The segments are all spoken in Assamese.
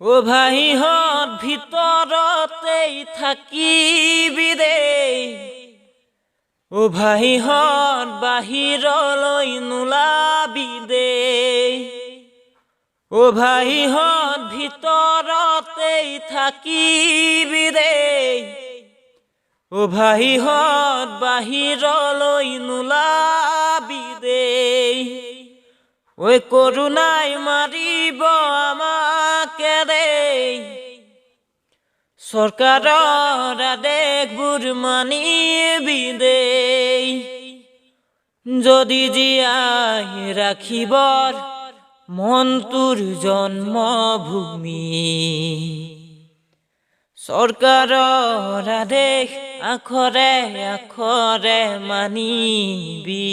ও ভাইহঁত ভিতৰতেই থাকিবি দেই, ও ভাইহঁত বাহিৰলৈ নোলাবি দেই, ও ভাইহঁত ভিতৰতেই থাকিবি দেই, ও ভাইহঁত বাহিৰলৈ নোলাবি দেই। ঐ কৰোণাই মাৰিব আমাকে দেই, চৰকাৰৰ আদেশবোৰ মানিবি দেই, যদি জীয়াই ৰাখিবৰ মন তোৰ জন্মভূমি। চৰকাৰৰ আদেশ আখৰে আখৰে মানিবি।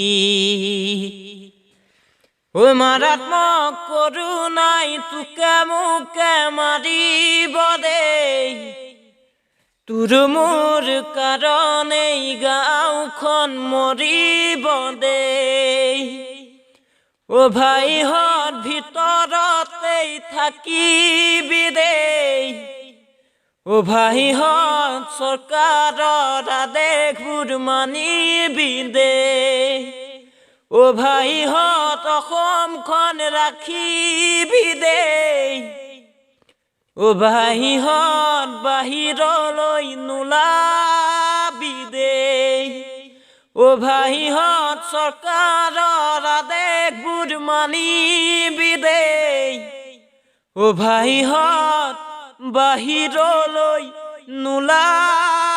ঐ মাৰাত্মক কৰোণাই তোকে মোকে মাৰিব দেই, তোৰ মোৰ কাৰণেই গাঁওখন মৰিব দেই। ও ভাইহঁত ভিতৰতেই থাকিবি দেই, ও ভাইহঁত চৰকাৰৰ আদেশবোৰ মানিবি দেই, ও ভাইহঁত অসমখন ৰাখিবি দেই, ও ভাইহঁত বাহিৰলৈ নোলাবি দেই, ও ভাইহঁত চৰকাৰৰ আদেশবোৰ মানিবি দেই, ও ভাইহঁত বাহিৰলৈ নোলাবি।